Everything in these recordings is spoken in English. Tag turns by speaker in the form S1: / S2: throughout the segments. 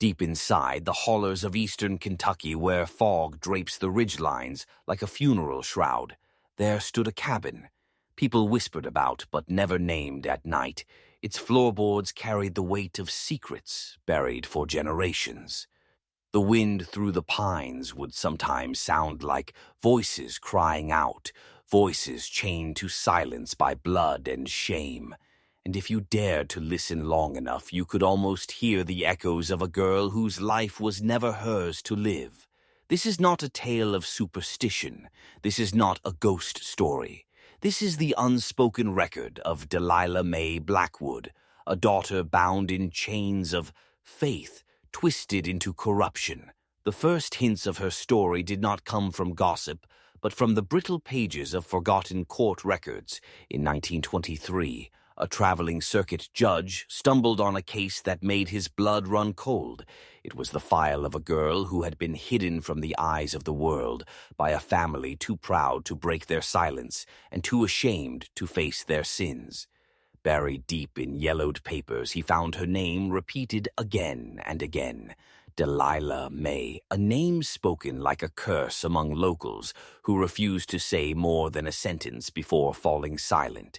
S1: Deep inside the hollers of eastern Kentucky, where fog drapes the ridgelines like a funeral shroud, there stood a cabin. People whispered about, but never named at night. Its floorboards carried the weight of secrets buried for generations. The wind through the pines would sometimes sound like voices crying out, voices chained to silence by blood and shame. And if you dared to listen long enough, you could almost hear the echoes of a girl whose life was never hers to live. This is not a tale of superstition. This is not a ghost story. This is the unspoken record of Delilah Mae Blackwood, a daughter bound in chains of faith, twisted into corruption. The first hints of her story did not come from gossip, but from the brittle pages of forgotten court records. In 1923, a traveling circuit judge stumbled on a case that made his blood run cold. It was the file of a girl who had been hidden from the eyes of the world by a family too proud to break their silence and too ashamed to face their sins. Buried deep in yellowed papers, he found her name repeated again and again. Delilah Mae, a name spoken like a curse among locals who refused to say more than a sentence before falling silent.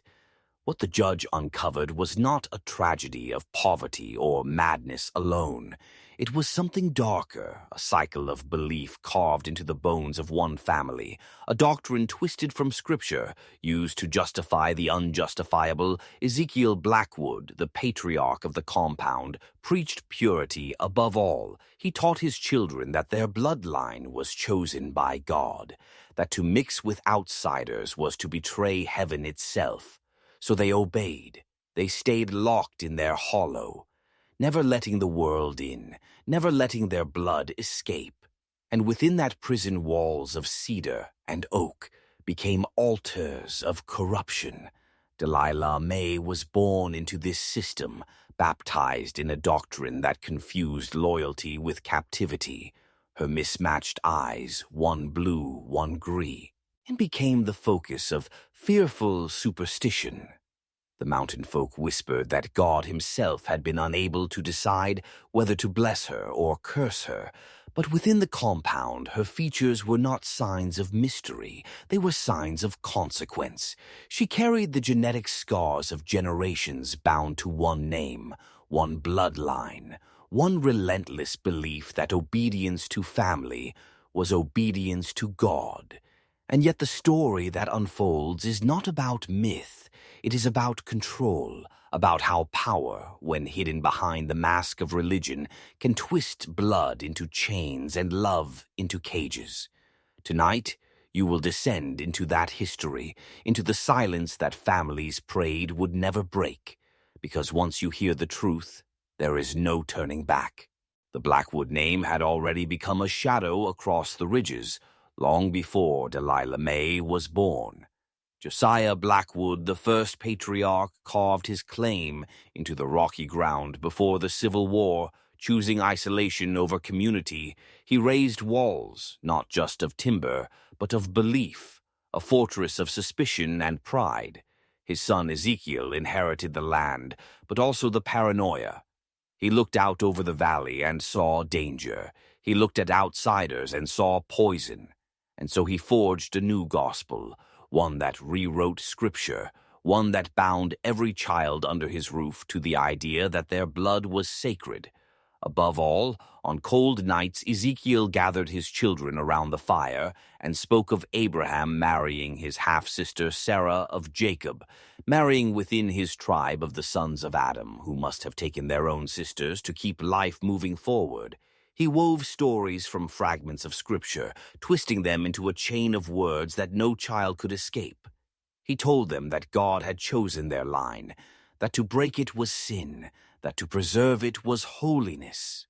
S1: What the judge uncovered was not a tragedy of poverty or madness alone. It was something darker, a cycle of belief carved into the bones of one family, a doctrine twisted from Scripture, used to justify the unjustifiable. Ezekiel Blackwood, the patriarch of the compound, preached purity above all. He taught his children that their bloodline was chosen by God, that to mix with outsiders was to betray heaven itself. So they obeyed. They stayed locked in their hollow, never letting the world in, never letting their blood escape. And within that prison, walls of cedar and oak became altars of corruption. Delilah Mae was born into this system, baptized in a doctrine that confused loyalty with captivity. Her mismatched eyes, one blue, one gray, and became the focus of fearful superstition. The mountain folk whispered that God himself had been unable to decide whether to bless her or curse her, but within the compound her features were not signs of mystery, they were signs of consequence. She carried the genetic scars of generations bound to one name, one bloodline, one relentless belief that obedience to family was obedience to God. And yet the story that unfolds is not about myth. It is about control, about how power, when hidden behind the mask of religion, can twist blood into chains and love into cages. Tonight, you will descend into that history, into the silence that families prayed would never break, because once you hear the truth, there is no turning back. The Blackwood name had already become a shadow across the ridges, long before Delilah Mae was born. Josiah Blackwood, the first patriarch, carved his claim into the rocky ground before the Civil War, choosing isolation over community. He raised walls, not just of timber, but of belief, a fortress of suspicion and pride. His son Ezekiel inherited the land, but also the paranoia. He looked out over the valley and saw danger. He looked at outsiders and saw poison. And so he forged a new gospel, one that rewrote Scripture, one that bound every child under his roof to the idea that their blood was sacred. Above all, on cold nights, Ezekiel gathered his children around the fire and spoke of Abraham marrying his half-sister Sarah of Jacob, marrying within his tribe of the sons of Adam, who must have taken their own sisters to keep life moving forward. He wove stories from fragments of Scripture, twisting them into a chain of words that no child could escape. He told them that God had chosen their line, that to break it was sin, that to preserve it was holiness.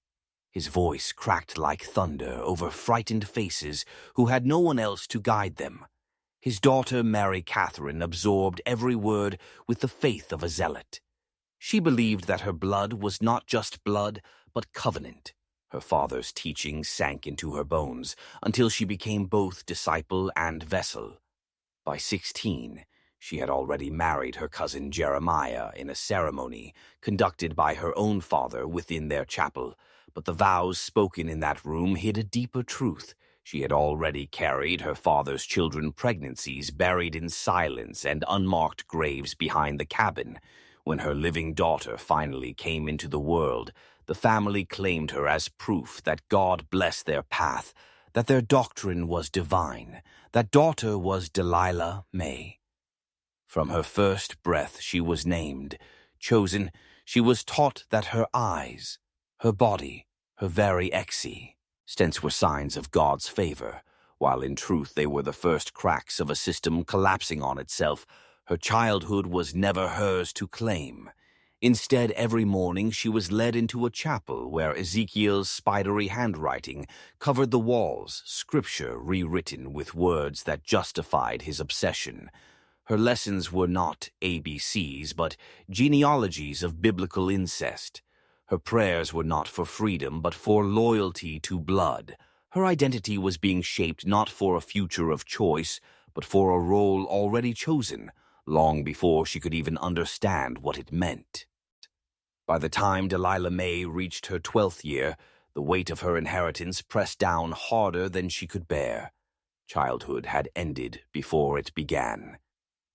S1: His voice cracked like thunder over frightened faces who had no one else to guide them. His daughter Mary Catherine absorbed every word with the faith of a zealot. She believed that her blood was not just blood, but covenant. Her father's teaching sank into her bones until she became both disciple and vessel. By 16, she had already married her cousin Jeremiah in a ceremony conducted by her own father within their chapel, But the vows spoken in that room hid a deeper truth. She had already carried her father's children's pregnancies buried in silence and unmarked graves behind the cabin. When her living daughter finally came into the world, the family claimed her as proof that God blessed their path, that their doctrine was divine. That daughter was Delilah May. From her first breath she was named, chosen. She was taught that her eyes, her body, her very existence were signs of God's favor, while in truth they were the first cracks of a system collapsing on itself. Her childhood was never hers to claim. Instead, every morning she was led into a chapel where Ezekiel's spidery handwriting covered the walls, scripture rewritten with words that justified his obsession. Her lessons were not ABCs, but genealogies of biblical incest. Her prayers were not for freedom, but for loyalty to blood. Her identity was being shaped not for a future of choice, but for a role already chosen, long before she could even understand what it meant. By the time Delilah May reached her 12th year, the weight of her inheritance pressed down harder than she could bear. Childhood had ended before it began.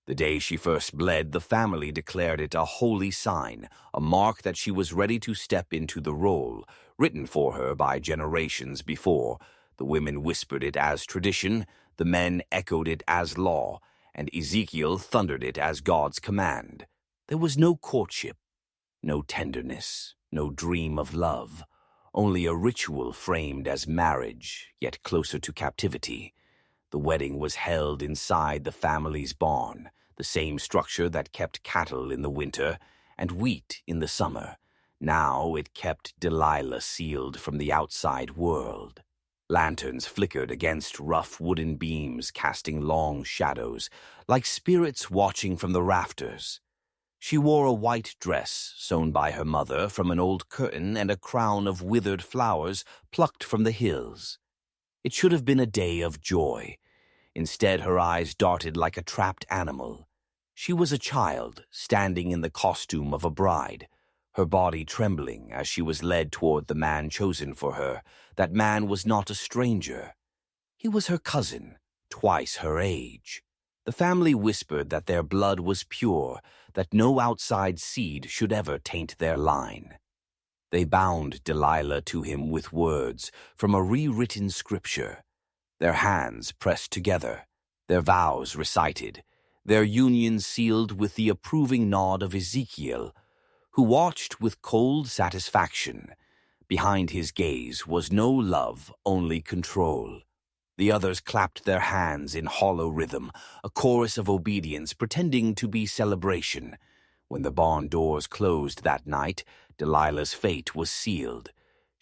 S1: The day she first bled, the family declared it a holy sign, a mark that she was ready to step into the role, written for her by generations before. The women whispered it as tradition, the men echoed it as law, and Ezekiel thundered it as God's command. There was no courtship, no tenderness, no dream of love, only a ritual framed as marriage, yet closer to captivity. The wedding was held inside the family's barn, the same structure that kept cattle in the winter and wheat in the summer. Now it kept Delilah sealed from the outside world. Lanterns flickered against rough wooden beams, casting long shadows, like spirits watching from the rafters. She wore a white dress sewn by her mother from an old curtain and a crown of withered flowers plucked from the hills. It should have been a day of joy. Instead, her eyes darted like a trapped animal. She was a child, standing in the costume of a bride, her body trembling as she was led toward the man chosen for her. That man was not a stranger. He was her cousin, twice her age. The family whispered that their blood was pure, that no outside seed should ever taint their line. They bound Delilah to him with words from a rewritten scripture, their hands pressed together, their vows recited, their union sealed with the approving nod of Ezekiel, who watched with cold satisfaction. Behind his gaze was no love, only control. The others clapped their hands in hollow rhythm, a chorus of obedience pretending to be celebration. When the barn doors closed that night, Delilah's fate was sealed.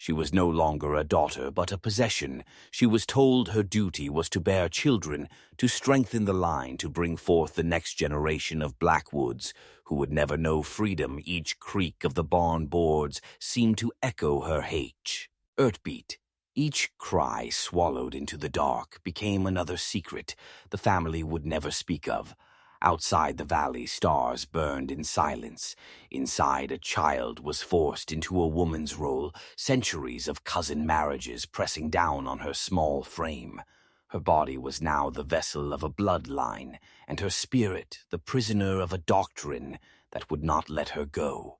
S1: She was no longer a daughter, but a possession. She was told her duty was to bear children, to strengthen the line, to bring forth the next generation of Blackwoods, who would never know freedom. Each creak of the barn boards seemed to echo her hate. Earthbeat. Each cry swallowed into the dark became another secret the family would never speak of. Outside the valley, stars burned in silence. Inside, a child was forced into a woman's role, centuries of cousin marriages pressing down on her small frame. Her body was now the vessel of a bloodline, and her spirit the prisoner of a doctrine that would not let her go.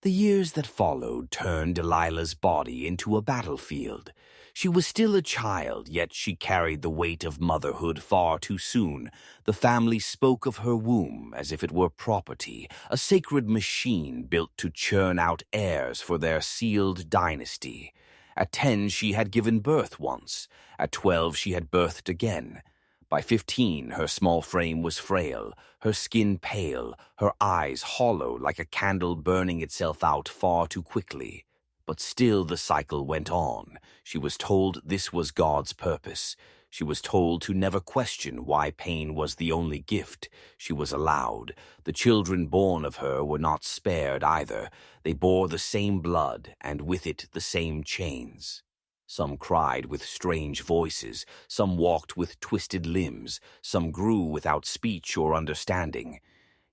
S1: The years that followed turned Delilah's body into a battlefield. She was still a child, yet she carried the weight of motherhood far too soon. The family spoke of her womb as if it were property, a sacred machine built to churn out heirs for their sealed dynasty. At 10, she had given birth once. At 12, she had birthed again. By 15, her small frame was frail, her skin pale, her eyes hollow like a candle burning itself out far too quickly. But still the cycle went on. She was told this was God's purpose. She was told to never question why pain was the only gift. She was allowed. The children born of her were not spared either. They bore the same blood, and with it the same chains. Some cried with strange voices, some walked with twisted limbs, some grew without speech or understanding.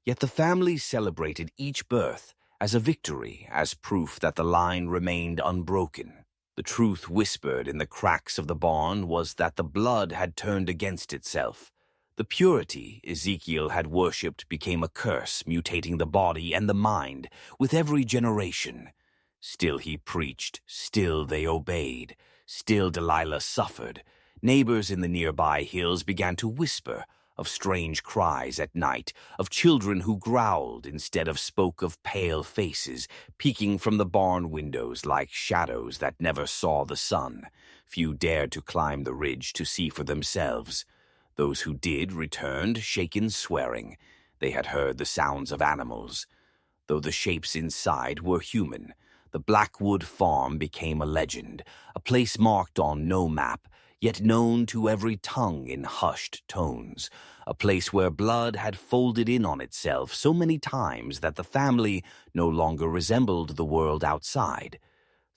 S1: Yet the family celebrated each birth as a victory, as proof that the line remained unbroken. The truth whispered in the cracks of the barn was that the blood had turned against itself. The purity Ezekiel had worshipped became a curse, mutating the body and the mind with every generation. Still he preached, still they obeyed, still Delilah suffered. Neighbors in the nearby hills began to whisper of strange cries at night, of children who growled instead of spoke, of pale faces peeking from the barn windows like shadows that never saw the sun. Few dared to climb the ridge to see for themselves. Those who did returned, shaken, swearing. They had heard the sounds of animals. Though the shapes inside were human, the Blackwood farm became a legend, a place marked on no map, yet known to every tongue in hushed tones, a place where blood had folded in on itself so many times that the family no longer resembled the world outside.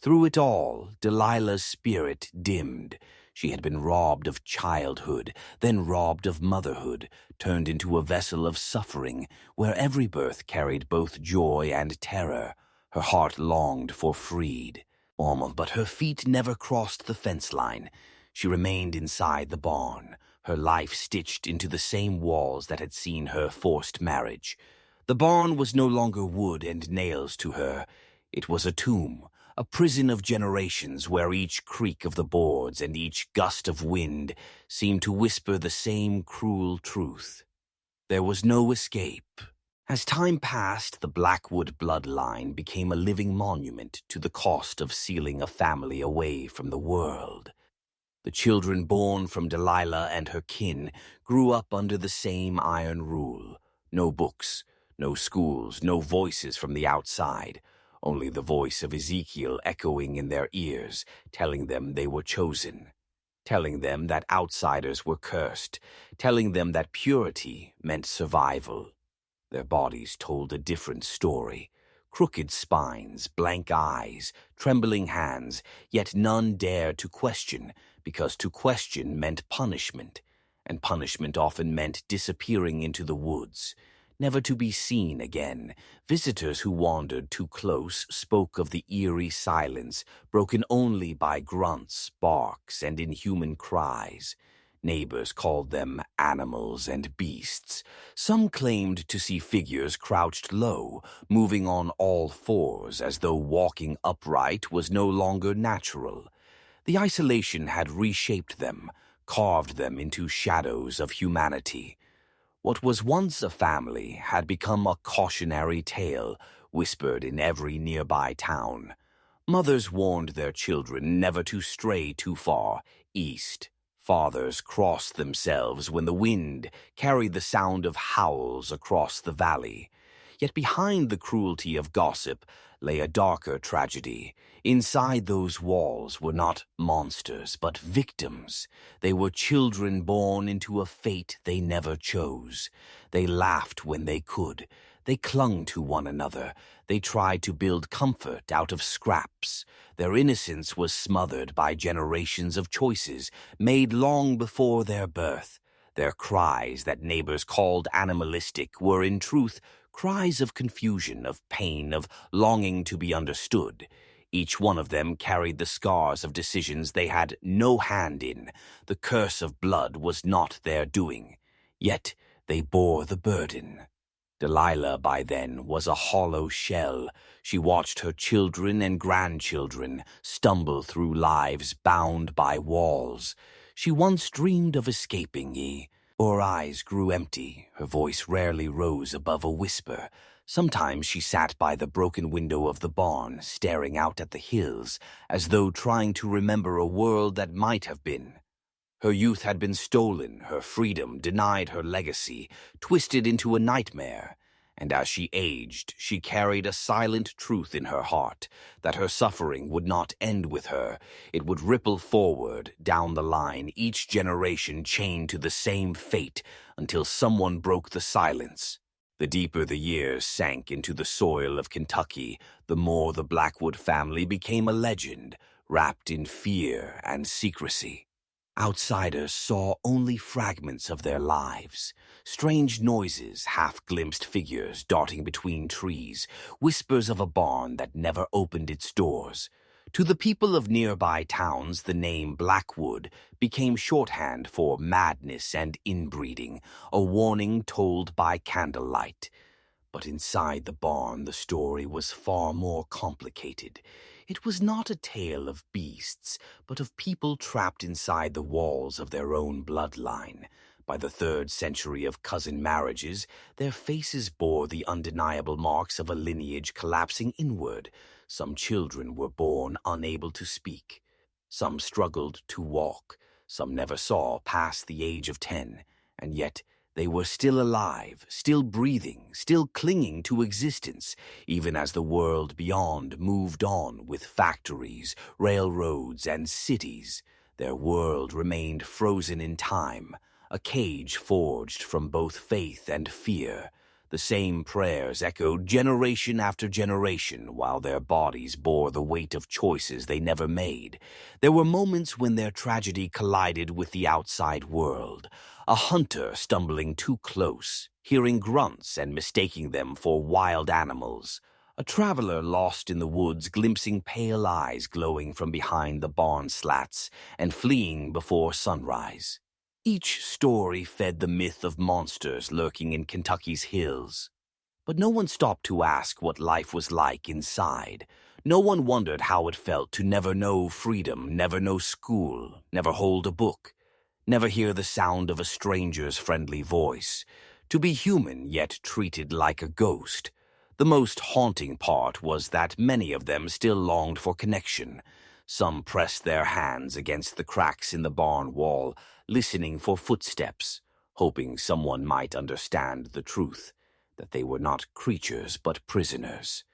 S1: Through it all, Delilah's spirit dimmed. She had been robbed of childhood, then robbed of motherhood, turned into a vessel of suffering, where every birth carried both joy and terror. Her heart longed for freed. But her feet never crossed the fence line. She remained inside the barn, her life stitched into the same walls that had seen her forced marriage. The barn was no longer wood and nails to her. It was a tomb, a prison of generations where each creak of the boards and each gust of wind seemed to whisper the same cruel truth. There was no escape. As time passed, the Blackwood bloodline became a living monument to the cost of sealing a family away from the world. The children born from Delilah and her kin grew up under the same iron rule. No books, no schools, no voices from the outside. Only the voice of Ezekiel echoing in their ears, telling them they were chosen, telling them that outsiders were cursed, telling them that purity meant survival. Their bodies told a different story. Crooked spines, blank eyes, trembling hands, yet none dared to question, because to question meant punishment, and punishment often meant disappearing into the woods, never to be seen again. Visitors who wandered too close spoke of the eerie silence, broken only by grunts, barks, and inhuman cries. Neighbors called them animals and beasts. Some claimed to see figures crouched low, moving on all fours as though walking upright was no longer natural. The isolation had reshaped them, carved them into shadows of humanity. What was once a family had become a cautionary tale, whispered in every nearby town. Mothers warned their children never to stray too far east. Fathers crossed themselves when the wind carried the sound of howls across the valley. Yet behind the cruelty of gossip lay a darker tragedy. Inside those walls were not monsters, but victims. They were children born into a fate they never chose. They laughed when they could. They clung to one another. They tried to build comfort out of scraps. Their innocence was smothered by generations of choices made long before their birth. Their cries that neighbors called animalistic were in truth cries of confusion, of pain, of longing to be understood. Each one of them carried the scars of decisions they had no hand in. The curse of blood was not their doing. Yet they bore the burden. Delilah, by then, was a hollow shell. She watched her children and grandchildren stumble through lives bound by walls. She once dreamed of escaping, Her eyes grew empty. Her voice rarely rose above a whisper. Sometimes she sat by the broken window of the barn, staring out at the hills, as though trying to remember a world that might have been. Her youth had been stolen, her freedom denied, her legacy twisted into a nightmare. And as she aged, she carried a silent truth in her heart, that her suffering would not end with her. It would ripple forward, down the line, each generation chained to the same fate, until someone broke the silence. The deeper the years sank into the soil of Kentucky, the more the Blackwood family became a legend, wrapped in fear and secrecy. Outsiders saw only fragments of their lives, strange noises, half-glimpsed figures darting between trees, whispers of a barn that never opened its doors. To the people of nearby towns, the name Blackwood became shorthand for madness and inbreeding, a warning told by candlelight. But inside the barn, the story was far more complicated. It was not a tale of beasts, but of people trapped inside the walls of their own bloodline. By the 3rd century of cousin marriages, their faces bore the undeniable marks of a lineage collapsing inward. Some children were born unable to speak. Some struggled to walk. Some never saw past the age of 10. And yet, they were still alive, still breathing, still clinging to existence, even as the world beyond moved on with factories, railroads, and cities. Their world remained frozen in time, a cage forged from both faith and fear. The same prayers echoed generation after generation while their bodies bore the weight of choices they never made. There were moments when their tragedy collided with the outside world. A hunter stumbling too close, hearing grunts and mistaking them for wild animals. A traveler lost in the woods, glimpsing pale eyes glowing from behind the barn slats and fleeing before sunrise. Each story fed the myth of monsters lurking in Kentucky's hills. But no one stopped to ask what life was like inside. No one wondered how it felt to never know freedom, never know school, never hold a book, never hear the sound of a stranger's friendly voice, to be human yet treated like a ghost. The most haunting part was that many of them still longed for connection. Some pressed their hands against the cracks in the barn wall, listening for footsteps, hoping someone might understand the truth, that they were not creatures but prisoners.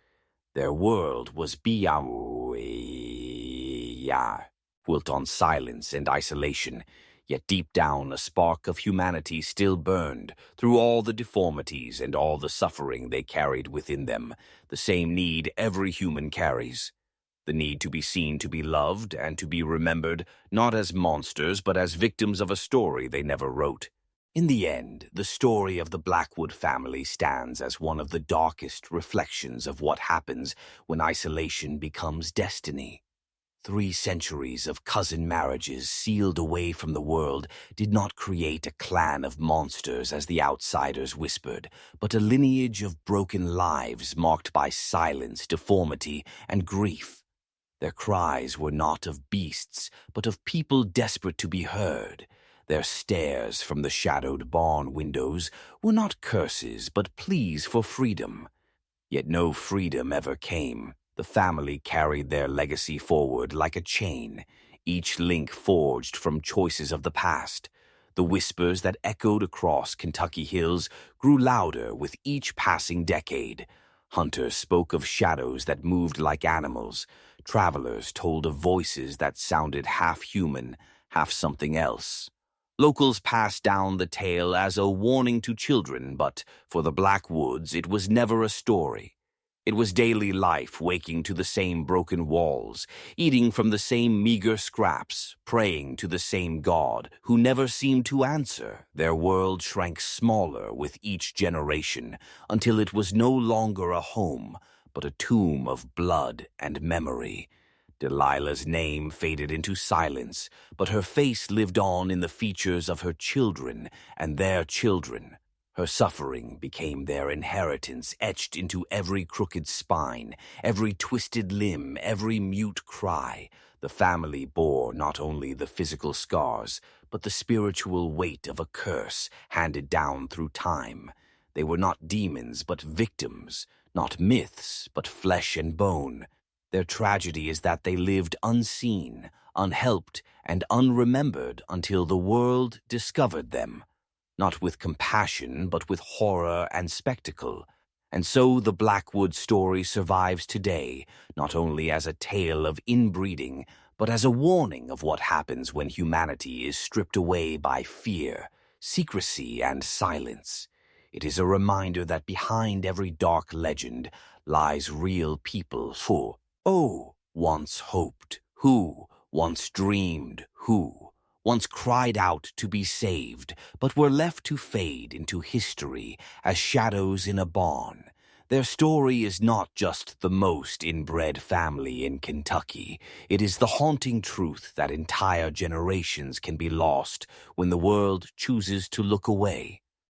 S1: Their world was built on silence and isolation, yet deep down a spark of humanity still burned through all the deformities and all the suffering they carried within them, the same need every human carries. The need to be seen, to be loved, and to be remembered, not as monsters, but as victims of a story they never wrote. In the end, the story of the Blackwood family stands as one of the darkest reflections of what happens when isolation becomes destiny. 3 centuries of cousin marriages sealed away from the world did not create a clan of monsters as the outsiders whispered, but a lineage of broken lives marked by silence, deformity, and grief. Their cries were not of beasts, but of people desperate to be heard. Their stares from the shadowed barn windows were not curses, but pleas for freedom. Yet no freedom ever came. The family carried their legacy forward like a chain, each link forged from choices of the past. The whispers that echoed across Kentucky hills grew louder with each passing decade. Hunters spoke of shadows that moved like animals. Travelers told of voices that sounded half human, half something else. Locals passed down the tale as a warning to children, but for the Blackwoods it was never a story. It was daily life, waking to the same broken walls, eating from the same meager scraps, praying to the same God, who never seemed to answer. Their world shrank smaller with each generation, until it was no longer a home, but a tomb of blood and memory. Delilah's name faded into silence, but her face lived on in the features of her children and their children. Her suffering became their inheritance, etched into every crooked spine, every twisted limb, every mute cry. The family bore not only the physical scars, but the spiritual weight of a curse handed down through time. They were not demons, but victims, not myths, but flesh and bone. Their tragedy is that they lived unseen, unhelped, and unremembered until the world discovered them. Not with compassion, but with horror and spectacle. And so the Blackwood story survives today, not only as a tale of inbreeding, but as a warning of what happens when humanity is stripped away by fear, secrecy, and silence. It is a reminder that behind every dark legend lies real people who once hoped, who once dreamed, who once cried out to be saved, but were left to fade into history as shadows in a barn. Their story is not just the most inbred family in Kentucky. It is the haunting truth that entire generations can be lost when the world chooses to look away.